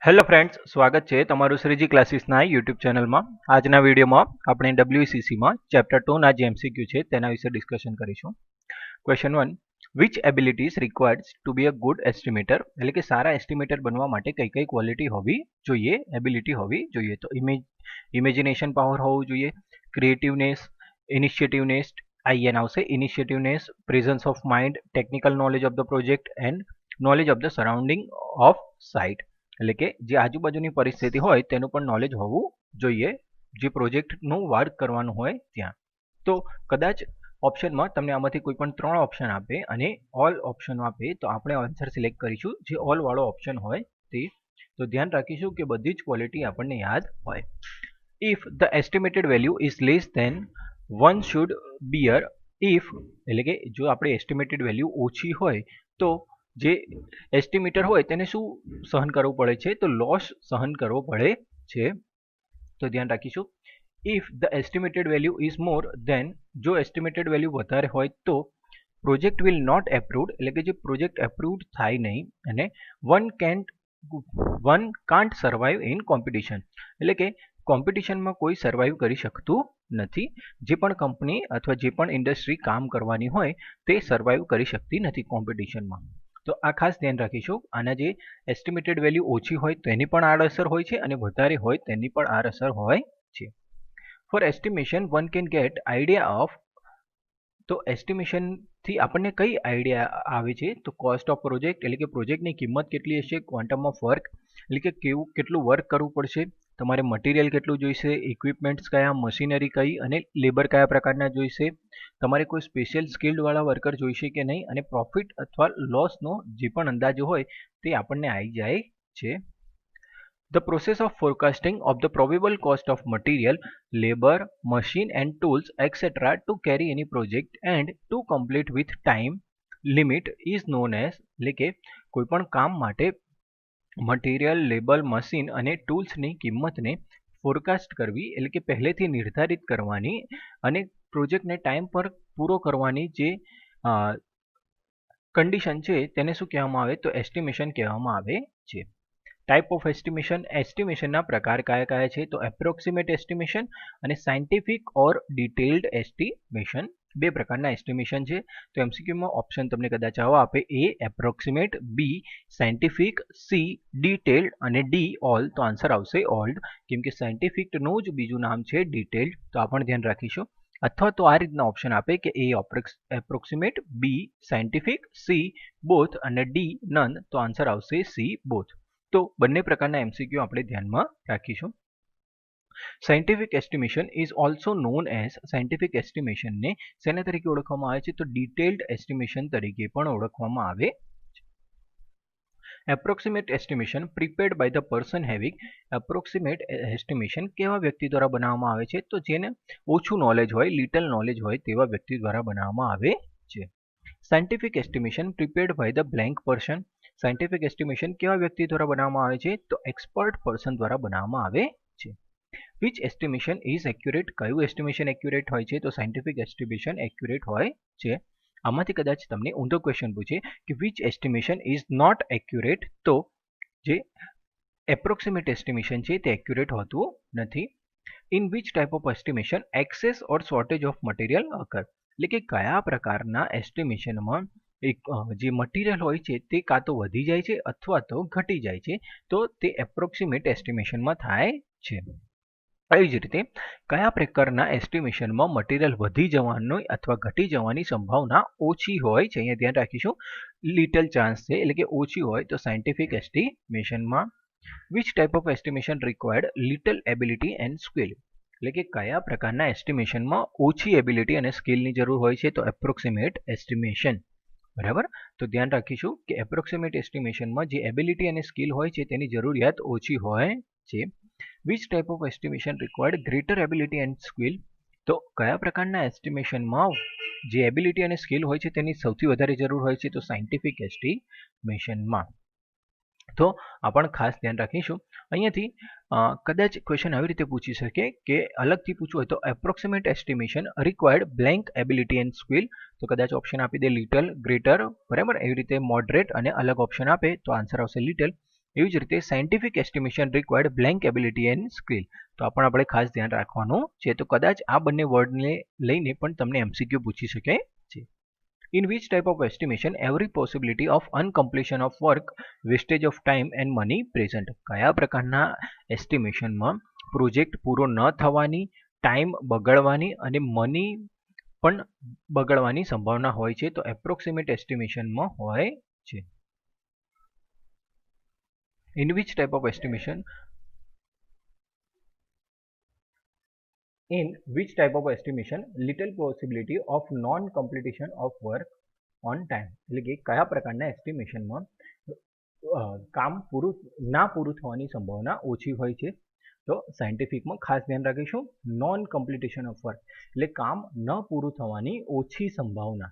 Hello friends, સ્વાગત છે તમારું શ્રીજી ક્લાસીસના યુટ્યુબ ચેનલમાં. આજના વિડીયોમાં આપણે WCCમાં ચેપ્ટર 2ના જે MCQ છે તેના વિશે ડિસ્કશન કરીશું. Question 1, which abilities required to be a good estimator, એટલે કે સારા એસ્ટિમેટર બનવા માટે કઈ કઈ ક્વોલિટી હોવી જોઈએ, એબિલિટી હોવી જોઈએ. તો ઇમેજિનેશન પાવર હોવું જોઈએ, ક્રિએટિવનેસ, ઇનિશિયેટિવનેસ, IN આવશે, initiativeness, presence of mind, technical knowledge of the project and knowledge of the surrounding of site, એટલે કે જે આજુબાજુની પરિસ્થિતિ હોય તેનું પણ નોલેજ હોવું જોઈએ જે પ્રોજેક્ટનું વર્ક કરવાનું હોય ત્યાં. તો કદાચ ઓપ્શનમાં તમને આમાંથી કોઈ પણ 3 ઓપ્શન આપે અને ઓલ ઓપ્શન આપે તો આપણે આન્સર સિલેક્ટ કરીશું જે ઓલ વાળો ઓપ્શન હોય તે. તો ધ્યાન રાખીશું કે બધી જ ક્વોલિટી આપણને યાદ હોય. If the estimated value is less than one should bear, if એટલે કે જો આપણે એસ્ટિમેટેડ વેલ્યુ ઓછી હોય તો જે એસ્ટિમેટર હોય તેને શું સહન કરવું પડે છે, તો લોસ સહન કરવો પડે છે. તો ધ્યાન રાખીશું. If the estimated value is more than, જો એસ્ટિમેટેડ વેલ્યુ વધારે હોય તો પ્રોજેક્ટ વિલ નોટ એપ્રુવડ, એટલે કે જે પ્રોજેક્ટ એપ્રુવડ થાય નહીં, અને one can't survive in competition, એટલે કે કોમ્પિટિશનમાં કોઈ સર્વાઈવ કરી શકતું નથી. જે પણ કંપની અથવા જે પણ ઇન્ડસ્ટ્રી કામ કરવાની હોય તે સર્વાઈવ કરી શકતી નથી કોમ્પિટિશનમાં. તો આ ખાસ ધ્યાન રાખીશું. આના જે એસ્ટિમેટેડ વેલ્યુ ઓછી હોય તેની પણ આડઅસર હોય છે અને વધારે હોય તેની પણ આડઅસર હોય છે. For estimation one can get idea of, તો એસ્ટિમેશનથી આપણને કઈ આઈડિયા આવે છે, તો કોસ્ટ ઓફ પ્રોજેક્ટ, એટલે કે પ્રોજેક્ટની કિંમત કેટલી હશે, ક્વોન્ટમ ઓફ વર્ક, એટલે કે કેટલું વર્ક કરવું પડશે, તમારે મટીરિયલ કેટલું જોઈશે, ઇક્વિપમેન્ટ્સ કયા, મશીનરી કઈ અને લેબર કયા પ્રકારના જોઈશે, તમારે કોઈ સ્પેશિયલ સ્કિલ્ડવાળા વર્કર જોઈશે કે નહીં, અને પ્રોફિટ અથવા લોસનો જે પણ અંદાજો હોય તે આપણને આવી જાય છે. The process of forecasting of the probable cost of material, labor, machine and tools etc. to carry any project and to complete with time limit is known as, એટલે કે કોઈ પણ કામ માટે મટીરિયલ, લેબર, મશીન અને ટૂલ્સની કિંમતને forecast કરવી, એટલે કે પહેલેથી નિર્ધારિત કરવાની અને પ્રોજેક્ટને ટાઈમ પર પૂરો કરવાની જે કન્ડિશન છે તેને શું કહેવામાં આવે, તો એસ્ટિમેશન કહેવામાં આવે છે. ટાઈપ ઓફ એસ્ટિમેશન, એસ્ટિમેશનના પ્રકાર કયા કયા છે, તો એપ્રોક્સિમેટ એસ્ટિમેશન અને સાયન્ટિફિક ઓર ડિટેલ્ડ એસ્ટિમેશન, બે પ્રકારના એસ્ટિમેશન છે. તો એમસીક્યુમાં ઓપ્શન તમને કદાચ આવા આપે, એ approximate, B scientific, C detailed અને ડી ઓલ, તો આન્સર આવશે ઓલ્ડ, કેમ કે સાયન્ટિફિકનું જ બીજું નામ છે ડિટેલ્ડ, તો આ પણ ધ્યાન રાખીશું. અથવા તો આ રીતના ઓપ્શન આપે કે A approximate, B scientific, C both અને ડી નન, તો આન્સર આવશે સી બોથ. તો બંને પ્રકારના એમસીક્યુ આપણે ધ્યાનમાં રાખીશું. Scientific estimation is also known as, scientific એસ્ટિમેશનને શેના તરીકે ઓળખવામાં આવે છે, તો ડિટેલ્ડ એસ્ટિમેશન તરીકે પણ ઓળખવામાં આવે છે. Approximate estimation prepared by the person having, approximate estimation કેવા વ્યક્તિ દ્વારા બનાવવામાં આવે છે, તો જેને ઓછું નોલેજ હોય, લિટલ નોલેજ હોય તેવા વ્યક્તિ દ્વારા બનાવવામાં આવે છે. Scientific estimation prepared by the blank person, scientific estimation કેવા વ્યક્તિ દ્વારા બનાવવામાં આવે છે, તો એક્સપર્ટ પર્સન દ્વારા બનાવવામાં આવે છે. વિચ એસ્ટિમેશન ઇઝ એક્યુરેટ, કયું એસ્ટિમેશન એક્યુરેટ હોય છે, તો સાયન્ટિફિક એસ્ટિમેશન એક્યુરેટ હોય છે. આમાંથી કદાચ તમને ઊંધો ક્વેશ્ચન પૂછે કે which estimation is not accurate, તો જે એપ્રોક્સિમેટ એસ્ટિમેશન છે તે એક્યુરેટ હોતું નથી. In which type of estimation excess or shortage of material occur, એટલે કે કયા પ્રકારના એસ્ટિમેશનમાં જે મટીરિયલ હોય છે તે કાં તો વધી જાય છે અથવા તો ઘટી જાય છે, તો તે એપ્રોક્સિમેટ એસ્ટિમેશનમાં થાય છે. આવી જ રીતે કયા પ્રકારના એસ્ટિમેશનમાં મટીરિયલ વધી જવાની અથવા ઘટી જવાની સંભાવના ઓછી હોય છે, અહીંયા ધ્યાન રાખીશું, લિટલ ચાન્સ છે, એટલે કે ઓછી હોય, તો સાયન્ટિફિક એસ્ટિમેશનમાં. Which type of estimation required little ability and skill, એટલે કે કયા પ્રકારના એસ્ટિમેશનમાં ઓછી એબિલિટી અને સ્કિલની જરૂર હોય છે, તો એપ્રોક્સિમેટ એસ્ટિમેશન. બરાબર, તો ધ્યાન રાખીશું કે એપ્રોક્સિમેટ એસ્ટિમેશનમાં જે એબિલિટી અને સ્કિલ હોય છે તેની જરૂરિયાત ઓછી હોય છે. Which type of estimation required greater ability and skill, તો કયા પ્રકારના એસ્ટિમેશનમાં જે એબિલિટી અને સ્કિલ હોય છે તેની સૌથી વધારે જરૂર હોય છે, તો સાયન્ટિફિક એસ્ટિમેશનમાં. તો આ પણ ખાસ ધ્યાન રાખીશું. અહીંયાથી કદાચ ક્વેશ્ચન આવી રીતે પૂછી શકે કે અલગથી પૂછવું હોય તો approximate estimation required blank ability and skill, તો કદાચ ઓપ્શન આપી દે લિટલ, ગ્રેટર, બરાબર, એવી રીતે મોડરેટ અને અલગ ઓપ્શન આપે તો આન્સર આવશે લિટલ. એવી જ રીતે scientific estimation required blank ability and skill. તો આ પણ આપણે ખાસ ધ્યાન રાખવાનું છે. તો કદાચ આ બંને વર્ડને લઈને પણ તમને MCQ પૂછી શકે છે. In which type of estimation every possibility of uncompletion of work, wastage of time and money present? કયા પ્રકારના એસ્ટિમેશનમાં પ્રોજેક્ટ પૂરો ન થવાની, ટાઈમ બગડવાની અને મની પણ બગડવાની સંભાવના હોય છે? તો એપ્રોક્સિમેટ એસ્ટિમેશનમાં હોય છે. In which type of estimation little possibility of non-completion of work on time? એટલે કે કયા પ્રકારના એસ્ટિમેશનમાં કામ ના પૂરું થવાની સંભાવના ઓછી હોય છે? તો સાયન્ટિફિકમાં ખાસ ધ્યાન રાખીશું નોન કમ્પ્લીટેશન ઓફ વર્ક એટલે કામ ન પૂરું થવાની ઓછી સંભાવના.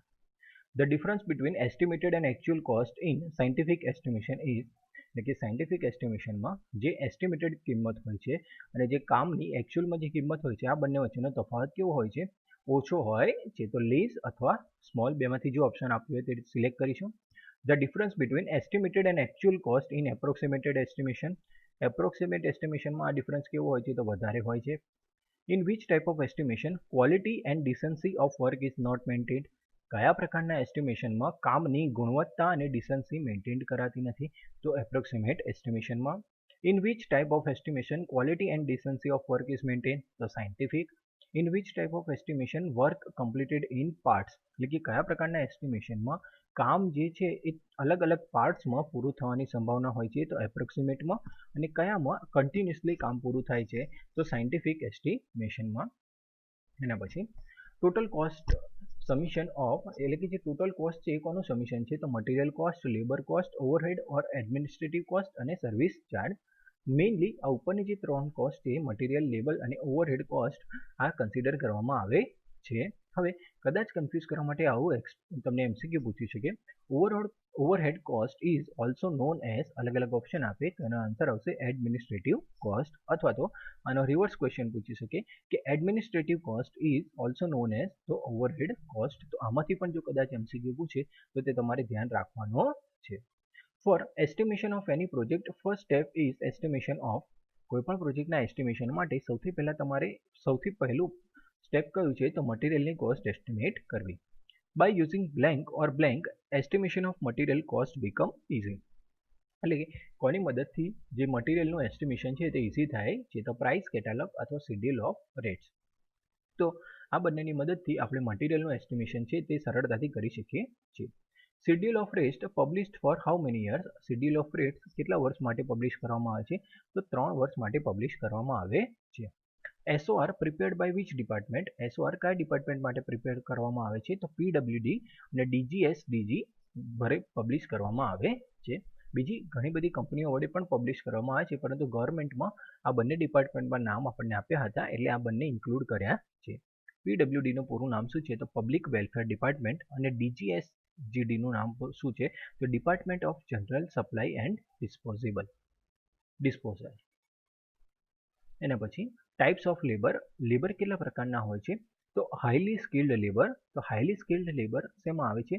The difference between estimated and actual cost in scientific estimation is, એટલે કે સાયન્ટિફિક એસ્ટિમેશનમાં જે એસ્ટિમેટેડ કિંમત હોય છે અને જે કામની એકચ્યુઅલમાં જે કિંમત હોય છે આ બંને વચ્ચેનો તફાવત કેવો હોય છે? ઓછો હોય છે. તો લેસ અથવા સ્મોલ, બેમાંથી જો ઓપ્શન આપ્યું હોય તે સિલેક્ટ કરીશું. The difference between estimated and actual cost in approximated estimation, approximate એસ્ટિમેશનમાં આ ડિફરન્સ કેવો હોય છે? તો વધારે હોય છે. In which type of estimation quality and decency of work is not maintained? કયા પ્રકારના એસ્ટિમેશનમાં કામની ગુણવત્તા અને ડિસન્સી મેન્ટેન કરાતી નથી? તો approximate એસ્ટિમેશનમાં. In which type of estimation quality and decency of work is maintained? તો scientific. In which type of estimation work completed in parts? એટલે કે કયા પ્રકારના એસ્ટિમેશનમાં કામ જે છે એ અલગ અલગ પાર્ટ્સમાં પૂરું થવાની સંભાવના હોય છે? તો એપ્રોક્સિમેટમાં. અને કયામાં કન્ટિન્યુઅસલી કામ પૂરું થાય છે? તો સાયન્ટિફિક એસ્ટિમેશનમાં. એના પછી ટોટલ કોસ્ટ સમિશન ઓફ, એટલે કે જે ટોટલ કોસ્ટ છે એ કોનું સમિશન છે? તો material cost, labour cost, overhead or administrative cost અને સર્વિસ ચાર્જ. મેઇનલી આ ઉપરની જે 3 કોસ્ટ છે મટીરિયલ, લેબર અને ઓવરહેડ કોસ્ટ આ કન્સિડર કરવામાં આવે છે. હવે કદાચ કન્ફ્યુઝ કરવા માટે આવું તમને MCQ પૂછી શકે, overhead cost is also known as, અલગ અલગ ઓપ્શન આપે તો એનો આન્સર આવશે એડમિનિસ્ટ્રેટિવ કોસ્ટ. અથવા તો આનો રિવર્સ ક્વેશ્ચન પૂછી શકે કે administrative cost is also known as તો ઓવરહેડ કોસ્ટ. તો આમાંથી પણ જો કદાચ MCQ પૂછે તો તે તમારે ધ્યાન રાખવાનો છે. For estimation of any project first step is estimation of. કોઈપણ પ્રોજેક્ટના એસ્ટિમેશન માટે સૌથી પહેલું સ્ટેપ કયું છે? તો મટીરિયલની કોસ્ટ એસ્ટિમેટ કરવી. By using blank or blank estimation of material cost become easy. એટલે કે કોની મદદથી જે મટીરિયલનું એસ્ટિમેશન છે તે ઇઝી થાય છે? તો પ્રાઇસ કેટાલોગ અથવા શેડ્યુલ ઓફ રેટ્સ. તો આ બંનેની મદદથી આપણે મટીરિયલનું એસ્ટિમેશન છે તે સરળતાથી કરી શકીએ છીએ. Schedule of rates published for how many years? Schedule of rates કેટલા વર્ષ માટે પબ્લિશ કરવામાં આવે છે? તો 3 વર્ષ માટે પબ્લિશ કરવામાં આવે છે. SOR prepared by which department? SOR કયા ડિપાર્ટમેન્ટ માટે પ્રિપેર કરવામાં આવે છે? તો PWD અને DGSDG ભરે પબ્લિશ કરવામાં આવે છે. બીજી ઘણી બધી કંપનીઓ વડે પણ પબ્લિશ કરવામાં આવે છે, પરંતુ ગવર્મેન્ટમાં આ બંને ડિપાર્ટમેન્ટમાં નામ આપણને આપ્યા હતા એટલે આ બંને ઇન્ક્લુડ કર્યા છે. PWD નું પૂરું નામ શું છે? તો પબ્લિક વેલફેર ડિપાર્ટમેન્ટ. અને DGSDG નું નામ શું છે? તો department of general supply and disposal. એના પછી ટાઈપ્સ ઓફ લેબર. લેબર કેટલા પ્રકારના હોય છે? તો હાઈલી સ્કિલ્ડ લેબર. તો હાઈલી સ્કિલ્ડ લેબર શેમાં આવે છે?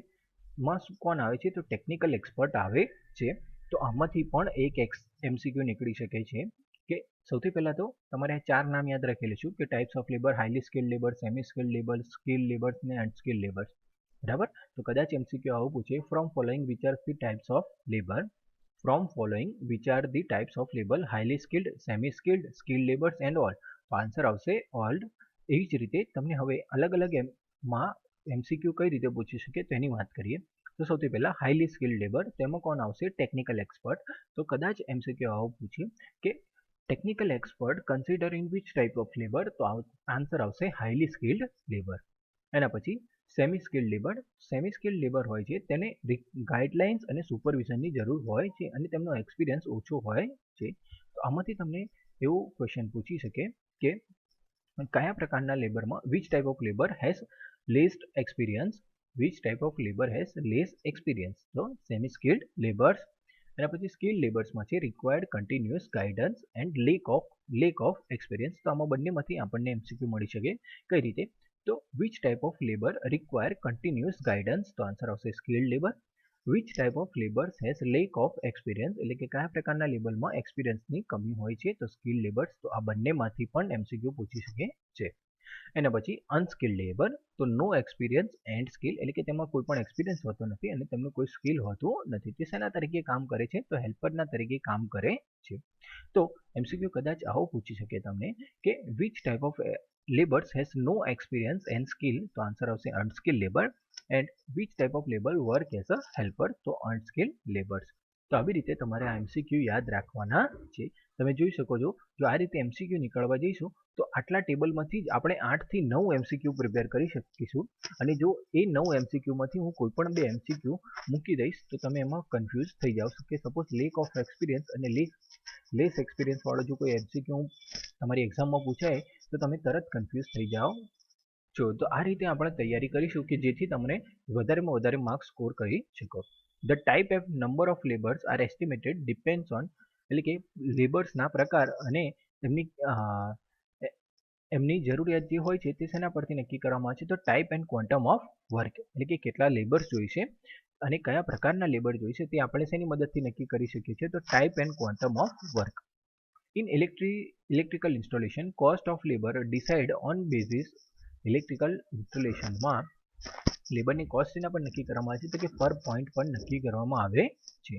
માં કોણ આવે છે? તો ટેકનિકલ એક્સપર્ટ આવે છે. તો આમાંથી પણ એક MCQ નીકળી શકે છે કે સૌથી પહેલા તો તમારે 4 નામ યાદ રાખી લઈશું કે types of labour, highly skilled labour, semi skilled labour, skilled labours ને અનસ્કિલ્ડ લેબર્સ. બરાબર. તો કદાચ MCQ આવું પૂછે, from following which are the types of labour? From following which are the types of labor? Highly skilled, semi skilled, skilled laborers and all. તો answer આવશે all. એવી જ રીતે તમને હવે અલગ અલગ માં MCQ કઈ રીતે પૂછી શકે તેની વાત કરીએ. તો સૌથી પહેલા હાઈલી સ્કિલ્ડ લેબર, તેમાં કોણ આવશે? Technical expert. તો કદાચ MCQ આવું પૂછે કે technical expert consider in which type of labour? તો આન્સર આવશે હાઈલી સ્કિલ્ડ લેબર. એના પછી semi skilled labour. Semi skilled labour હોય છે તેને ગાઈડલાઇન્સ અને સુપરવિઝનની જરૂર હોય છે અને તેમનો એક્સપિરિયન્સ ઓછો હોય છે. તો આમાંથી તમને એવું ક્વેશ્ચન પૂછી શકે કે કયા પ્રકારના લેબરમાં which type of labour has least experience? Which type of labour has less experience? તો સેમી સ્કિલ્ડ લેબર્સ. એના પછી સ્કિલ્ડ લેબર્સમાં છે required continuous guidance and lack of experience. તો આમાં બંનેમાંથી આપણને MCQ મળી શકે. કઈ રીતે? તો which type of labour require continuous guidance? તો આન્સર આવશે skilled labour. Which type of labours has lake of experience, એટલે કે કયા પ્રકારના લેબલમાં એક્સપિરિયન્સની કમી હોય છે, તો સ્કિલ લેબર્સ. તો આ બંનેમાંથી પણ એમસીક્યુ પૂછી શકે છે. એના પછી અનસ્કિલ્ડ લેબર, તો નો એક્સપિરિયન્સ એન્ડ સ્કિલ, એટલે કે તેમાં કોઈ પણ એક્સપિરિયન્સ હોતો નથી અને તેમનું કોઈ સ્કિલ હોતું નથી. તે શેના તરીકે કામ કરે છે, તો હેલ્પરના તરીકે કામ કરે છે. તો એમસીક્યુ કદાચ આવો પૂછી શકે તમને કે which type of labours has no experience and skill, તો આન્સર આવશે unskilled labour. And which type of labour work as a helper, તો અનસ્કિલ્ડ લેબર્સ. તો આવી રીતે તમારે આ એમસીક્યુ યાદ રાખવાના છે. તમે જોઈ શકો છો, જો આ રીતે એમસીક્યુ નીકળવા જઈશું તો આટલા ટેબલમાંથી જ આપણે 8 થી 9 એમસીક્યુ પ્રિપેર કરી શકીશું. અને જો એ 9 એમસીક્યુમાંથી હું કોઈ પણ 2 એમસીક્યુ મૂકી દઈશ તો તમે એમાં કન્ફ્યુઝ થઈ જાઓ કે સપોઝ લેક ઓફ એક્સપિરિયન્સ અને લેસ એક્સપિરિયન્સ વાળો જો કોઈ એમસીક્યુ તમારી એક્ઝામમાં પૂછાય તો તમે તરત કન્ફ્યુઝ થઈ જાઓ છો. તો આ રીતે આપણે તૈયારી કરીશું કે જેથી તમને વધારેમાં વધારે માર્ક્સ સ્કોર કરી શકો. The type and number of labours are estimated depends on, એટલે કે લેબર્સના પ્રકાર અને એમની જરૂરિયાત જે હોય છે તે શેના પરથી નક્કી કરવામાં આવે છે, તો type and quantum of work, એટલે કે કેટલા લેબર્સ જોઈશે અને કયા પ્રકારના લેબર જોઈશે તે આપણે શેની મદદથી નક્કી કરી શકીએ છીએ, તો type and quantum of work. In electrical installation cost of labour decide on basis, electrical ઇન્સ્ટોલેશનમાં લેબરની કોસ્ટ શેના પર નક્કી કરવામાં આવે છે, તો કે પર પોઈન્ટ પર નક્કી કરવામાં આવે છે.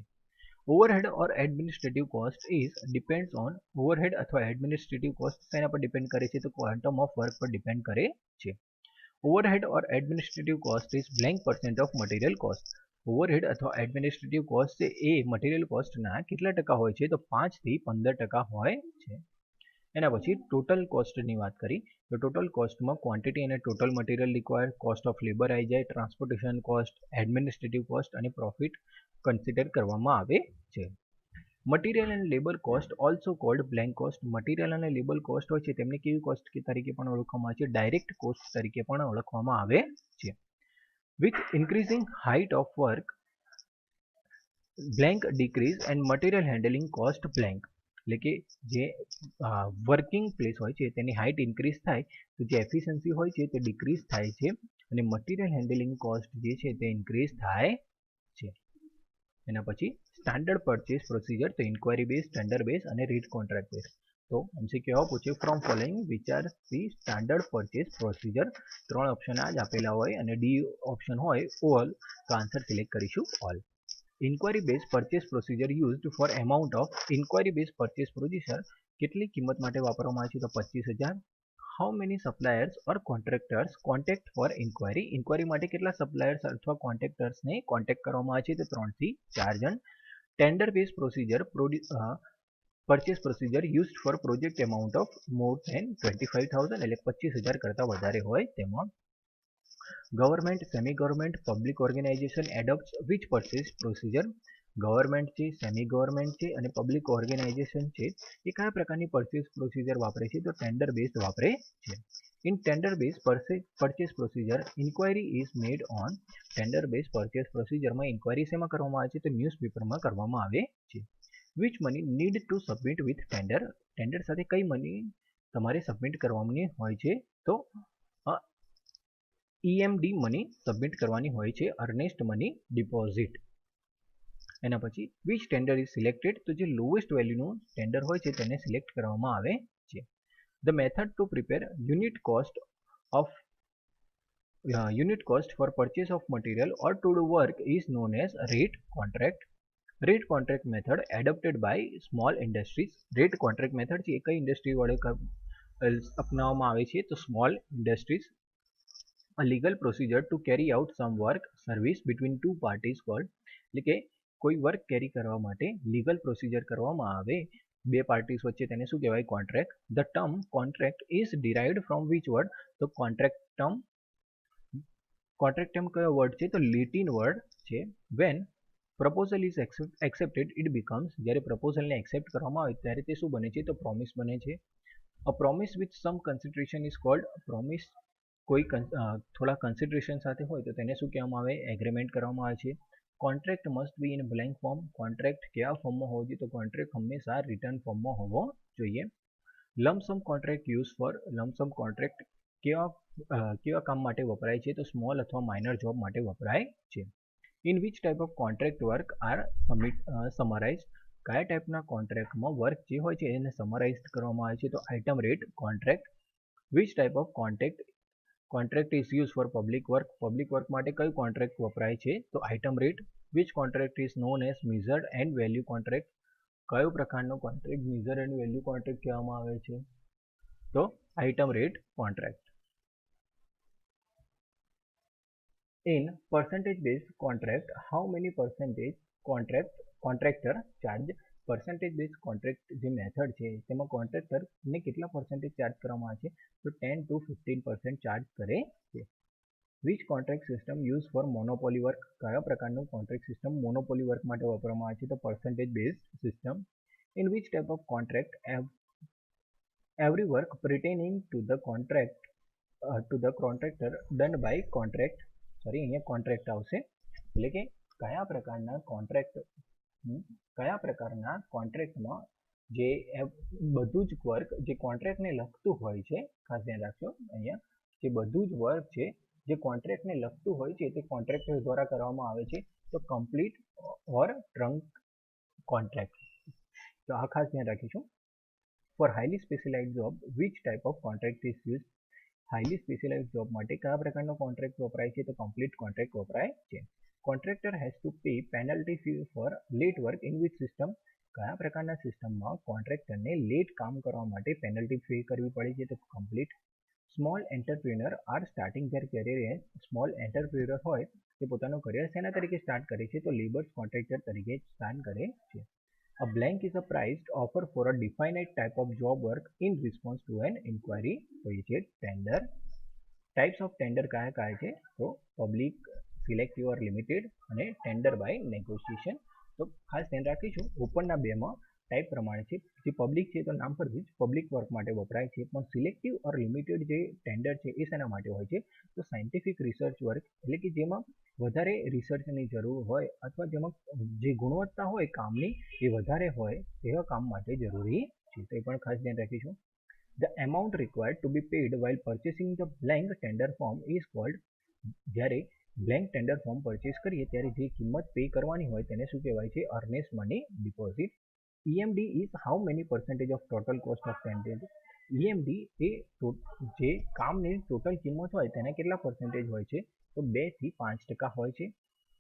Overhead or administrative cost is depends on, overhead અથવા એડમિનિસ્ટ્રેટિવ કોસ્ટ શેના પર ડિપેન્ડ કરે છે, તો ક્વોન્ટમ ઓફ વર્ક પર ડિપેન્ડ કરે છે. Overhead or administrative cost is blank percent of material cost. Overhead અથવા એડમિનિસ્ટ્રેટિવ કોસ્ટ છે એ મટીરિયલ કોસ્ટના કેટલા ટકા હોય છે, તો 5 થી 15% હોય છે. એના પછી ટોટલ કોસ્ટની વાત કરી તો ટોટલ કોસ્ટમાં ક્વોન્ટિટી અને total material required, cost of labour આવી જાય, ટ્રાન્સપોર્ટેશન કોસ્ટ, એડમિનિસ્ટ્રેટિવ કોસ્ટ અને પ્રોફિટ કન્સિડર કરવામાં આવે છે. Material and labour cost also cold blank cost. Material અને લેબર કોસ્ટ હોય છે તેમને કેવી કોસ્ટ તરીકે પણ ઓળખવામાં આવે છે, ડાયરેક્ટ કોસ્ટ તરીકે પણ ઓળખવામાં આવે છે. With increasing height of work blank decrease and material handling cost blank, એટલે કે જે વર્કિંગ પ્લેસ હોય છે તેની હાઇટ ઇન્ક્રીઝ થાય તો જે એફિશિયન્સી હોય છે તે ડિક્રીઝ થાય છે અને મટીરિયલ હેન્ડલિંગ કોસ્ટ જે છે તે ઇન્ક્રીઝ થાય છે. એના પછી સ્ટાન્ડર્ડ પરચેસ પ્રોસિજર, તો ઇન્ક્વાયરી બેઝ, ટેન્ડર બેઝ અને રીટ કોન્ટ્રાક્ટ બેઝ. તો એમસીક્યુ આવો પૂછે from following which are the standard purchase procedure. 3 option આ જ આપેલા હોય અને ડી ઓપ્શન હોય ઓલ, તો આન્સર સિલેક્ટ કરીશું all. Inquiry base purchase procedure used for amount of, inquiry base purchase procedure કેટલી કિંમત માટે વાપરવામાં આવે છે, તો 25,000. How many suppliers or contractors contact four inquiry, inquiry માટે કેટલા સપ્લાયર્સ અથવા કોન્ટ્રાક્ટર્સને કોન્ટેક્ટ કરવામાં આવે છે, તો 3 થી 4 જણ. Tender base procedure purchase procedure used for project amount of more than 25,000, એટલે 25,000 કરતાં વધારે હોય તેમાં. Government, semi government, public organization adopts which purchase procedure. Government છે, સેમી ગવર્મેન્ટ છે અને પબ્લિક ઓર્ગેનાઇઝેશન છે એ કયા પ્રકારની પરચેસ પ્રોસિજર વાપરે છે, તો ટેન્ડર બેઝડ વાપરે છે. In tender base purchase procedure inquiry is made on, tender base purchase પ્રોસિજરમાં ઇન્ક્વાયરી શેમાં કરવામાં આવે છે, તો ન્યૂઝપેપરમાં કરવામાં આવે છે. Which money need to submit with tender, tender સાથે કઈ મની તમારે સબમિટ કરવાની હોય છે, તો EMD મની સબમિટ કરવાની હોય છે, અર્નેસ્ટ મની ડિપોઝિટ. એના પછી વિચ ટેન્ડર ઇઝ સિલેક્ટેડ, તો જે લોએસ્ટ વેલ્યુનું ટેન્ડર હોય છે તેને સિલેક્ટ કરવામાં આવે છે. The method to prepare unit cost for purchase of material or to do work is known as rate contract. Rate contract method adopted by small industries. Rate contract method છે એ કઈ industry વડે અપનાવવામાં આવે છે, તો small industries. A legal procedure to carry out some work service between two parties called, એટલે કે કોઈ વર્ક કેરી કરવા માટે લીગલ પ્રોસિજર કરવામાં આવે બે પાર્ટીસ વચ્ચે તેને શું કહેવાય, contract. The term contract is derived from which word, તો કોન્ટ્રાક્ટ ટર્મ કયો વર્ડ છે, તો લેટિન વર્ડ છે. When proposal is accepted it becomes, જ્યારે પ્રપોઝલને એક્સેપ્ટ કરવામાં આવે ત્યારે તે શું બને છે, તો પ્રોમિસ બને છે. A promise with some consideration is called, promise કોઈ થોડા કન્સિડરેશન સાથે હોય તો તેને શું કહેવામાં આવે, એગ્રીમેન્ટ કરવામાં આવે છે. Contract must be in blank form, contract કેવા ફોર્મમાં હોવો જોઈએ, તો કોન્ટ્રાક્ટ હંમેશા રિટર્ન ફોર્મમાં હોવો જોઈએ. Lump sum contract use for, lump sum contract કેવા કામ માટે વપરાય છે, તો સ્મોલ અથવા માઇનર જોબ માટે વપરાય છે. In which type of contract work are summarise, કયા ટાઈપના કોન્ટ્રાક્ટમાં વર્ક જે હોય છે એને સમરાઇઝ કરવામાં આવે છે, તો item rate contract. Which type of contract is use for public work માટે કયું કોન્ટ્રાક્ટ વપરાય છે, તો item rate. Which contract is known as measured and value contract, કયો પ્રકારનો contract measure and value contract કહેવામાં આવે છે, તો item rate contract. In percentage based contract, how many percentage contractor charge? percentage based contract જે method છે તેમાં કોન્ટ્રાક્ટરને કેટલા પર્સન્ટેજ ચાર્જ કરવામાં આવે છે, તો 10 to 15% ચાર્જ કરે છે. Which contract system use for monopoly work, કયા પ્રકારનું કોન્ટ્રાક્ટ સિસ્ટમ મોનોપોલી વર્ક માટે વાપરવામાં આવે છે, તો percentage based system. In which type of contract every work pertaining to the contractor done by contract, અહીંયા કોન્ટ્રાક્ટ આવશે, એટલે કે કયા પ્રકારના કોન્ટ્રાક્ટમાં જે બધું જ વર્ક જે કોન્ટ્રાક્ટને લગતું હોય છે, ખાસ ધ્યાન રાખજો અહીંયા જે બધું જ વર્ક છે જે કોન્ટ્રાક્ટને લગતું હોય છે તે કોન્ટ્રાક્ટર દ્વારા કરવામાં આવે છે, તો કમ્પ્લીટ ઓર ટ્રંક કોન્ટ્રાક્ટ. તો આ ખાસ ધ્યાન રાખીશું. For highly specialise job which type of contract is use, highly specialise job માટે કયા પ્રકારનો કોન્ટ્રાક્ટ વપરાય છે, તો કમ્પ્લીટ કોન્ટ્રાક્ટ વપરાય છે. Contractor has to pay penalty fee for late work in which system, કયા પ્રકારના સિસ્ટમમાં કોન્ટ્રાક્ટરને લેટ કામ કરવા માટે પેનલ્ટી પે કરવી પડે છે, તો complete. Small entrepreneur are starting their career and, small entrepreneur હોય તે પોતાનું કરિયર શેના તરીકે સ્ટાર્ટ કરે છે, તો લેબર્સ કોન્ટ્રાક્ટર તરીકે સ્ટાર્ટ કરે છે. A blank is a priced offer for a definite type of job work in response to an inquiry. તો એ છે ટેન્ડર. ટાઈપ્સ ઓફ ટેન્ડર કયા છે, તો પબ્લિક, સિલેક્ટિવ ઓર લિમિટેડ અને ટેન્ડર બાય નેગોશિએશન. તો ખાસ ધ્યાન રાખીશું ઉપરના બેમાં ટાઈપ પ્રમાણે છે. જે પબ્લિક છે તો નામ પરથી જ પબ્લિક વર્ક માટે વપરાય છે, પણ સિલેક્ટિવ ઓર લિમિટેડ જે ટેન્ડર છે એ શેના માટે હોય છે, તો સાયન્ટિફિક રિસર્ચ વર્ક, એટલે કે જેમાં વધારે રિસર્ચની જરૂર હોય અથવા જેમાં જે ગુણવત્તા હોય કામની એ વધારે હોય તેવા કામ માટે જરૂરી છે, તો એ પણ ખાસ ધ્યાન રાખીશું. The amount required to be paid while purchasing the blank tender form is called, જ્યારે બ્લેન્ક ટેન્ડર ફોર્મ પરચેસ કરીએ ત્યારે જે કિંમત પે કરવાની હોય તેને શું કહેવાય છે, Ernst money deposit. EMD is how many percentage of total cost of tender, EMD એ જે કામની ટોટલ કિંમત હોય તેના કેટલા પર્સન્ટેજ હોય છે, તો 2 થી 5% હોય છે.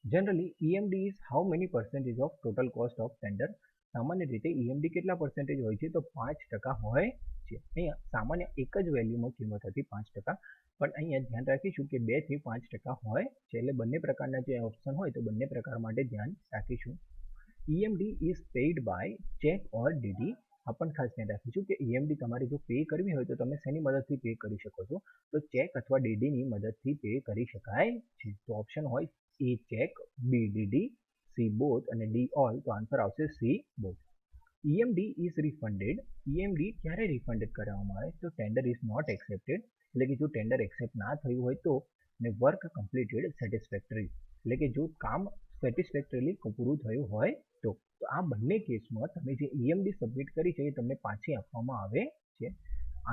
Generally EMD is how many percentage of total cost of tender, સામાન્ય રીતે EMD કેટલા પર્સન્ટેજ હોય છે, તો 5% હોય છે. અહીંયા સામાન્ય એક જ વેલ્યુમાં કિંમત હતી 5%, પણ અહીંયા ધ્યાન રાખીશું કે 2 થી 5% હોય છે, એટલે બંને પ્રકારના જે ઓપ્શન હોય તો બંને પ્રકાર માટે ધ્યાન રાખીશું. EMD is paid by check or DD, આ પણ ખાસ ધ્યાન રાખીશું કે EMD તમારે જો પે કરવી હોય તો તમે શેની મદદથી પે કરી શકો છો, તો ચેક અથવા ડીડીની મદદથી પે કરી શકાય છે. તો ઓપ્શન હોય એ ચેક, બી ડીડી, સી બોથ અને ડી ઓલ, તો આન્સર આવશે C both. EMD is refunded, EMD ક્યારે રિફંડેડ કરવામાં આવે, તો ટેન્ડર ઇઝ નોટ એક્સેપ્ટેડ, એટલે કે જો ટેન્ડર એક્સેપ્ટ ના થયું હોય તો, અને વર્ક કમ્પ્લીટેડ સેટિસ્ફેક્ટરી, એટલે કે જો કામ સેટિસ્ફેક્ટરીલી પૂરું થયું હોય તો આ બંને કેસમાં તમે જે EMD સબમિટ કરી છે એ તમને પાછી આપવામાં આવે છે.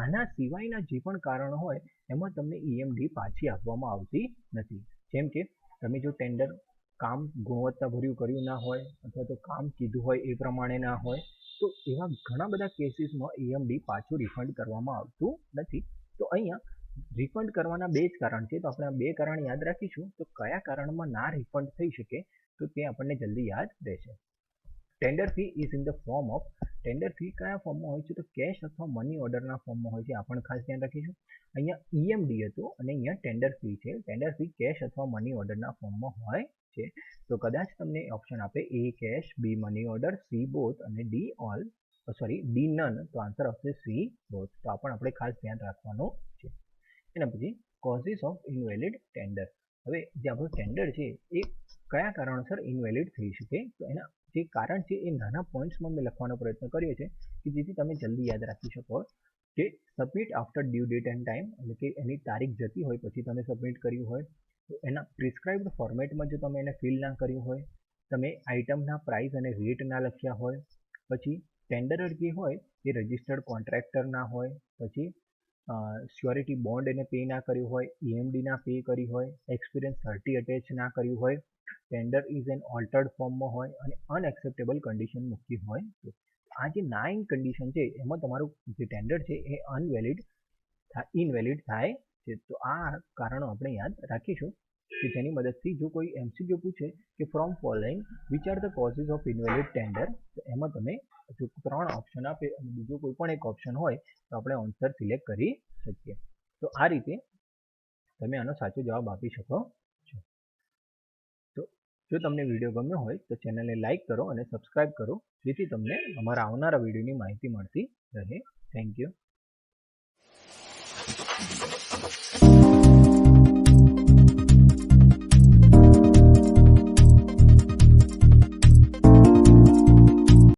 આના સિવાયના જે પણ કારણો હોય એમાં તમને EMD પાછી આપવામાં આવતી નથી, જેમ કે તમે જો ટેન્ડર કામ ગુણવત્તાભર્યું કર્યું ના હોય અથવા તો કામ કીધું હોય એ પ્રમાણે ના હોય, તો એવા ઘણા બધા કેસીસમાં EMD પાછું રિફંડ કરવામાં આવતું નથી. તો અહીંયા રિફંડ કરવાના બે જ કારણ છે, તો આપણે આ બે કારણ યાદ રાખીશું. તો કયા કારણમાં ના રિફંડ થઈ શકે, તો તે આપણને જલ્દી યાદ રહેશે. Tender fee is in the form of, tender fee કયા ફોર્મમાં હોય છે, તો કેશ અથવા મની ઓર્ડરના ફોર્મમાં હોય છે, આ પણ ખાસ ધ્યાન રાખીશું. અહીંયા EMD હતું અને અહીંયા ટેન્ડર ફી છે, ટેન્ડર ફી કેશ અથવા મની ઓર્ડરના ફોર્મમાં હોય છે. તો કદાચ તમને ઓપ્શન આપે એ કેશ, બી મની ઓર્ડર, સી બોથ અને ડી ઓલ, ડી નન, તો આન્સર આવશે સી બોથ. તો આ પણ આપણે ખાસ ધ્યાન રાખવાનું છે. એના પછી કોઝિસ ઓફ ઇનવેલિડ ટેન્ડર. હવે જે આપણું ટેન્ડર છે એ કયા કારણસર ઇનવેલિડ થઈ શકે, તો એના જે કારણ છે એ નાના પોઈન્ટ્સમાં મેં લખવાનો પ્રયત્ન કર્યો છે કે જેથી તમે જલ્દી યાદ રાખી શકો. કે submit after due date and time, એટલે કે એની તારીખ જતી હોય પછી તમે સબમિટ કર્યું હોય, તો એના પ્રિસ્ક્રાઇબ્ડ ફોર્મેટમાં જો તમે એને ફિલ ના કર્યું હોય, તમે આઇટમના પ્રાઇસ અને રેટ ના લખ્યા હોય, પછી ટેન્ડરર જે હોય એ રજિસ્ટર્ડ કોન્ટ્રાક્ટર ના હોય, પછી શ્યોરિટી બોન્ડ એને પે ના કર્યું હોય, EMD ના પે કરી હોય, એક્સપિરિયન્સ 30 અટેચ ના કર્યું હોય, ટેન્ડર ઇઝ એન ઓલ્ટર્ડ ફોર્મમાં હોય અને અનએક્સેપ્ટેબલ કન્ડિશન મૂકી હોય. તો આ જે 9 કન્ડિશન છે એમાં તમારું જે ટેન્ડર છે એ ઇનવેલિડ થાય છે. તો આ કારણો આપણે યાદ રાખીશું કે જેની મદદથી જો કોઈ MCQ પૂછે કે from following which are the causes of invalid tender, તો એમાં તમે જો 3 ઓપ્શન આપે અને બીજો કોઈ પણ એક ઓપ્શન હોય તો આપણે આન્સર સિલેક્ટ કરી શકીએ. તો આ રીતે તમે આનો સાચો જવાબ આપી શકો છો. તો જો તમને વિડીયો ગમ્યો હોય તો ચેનલને લાઈક કરો અને સબસ્ક્રાઈબ કરો, જેથી તમને અમારા આવનારા વિડીયોની માહિતી મળતી રહે. Thank you.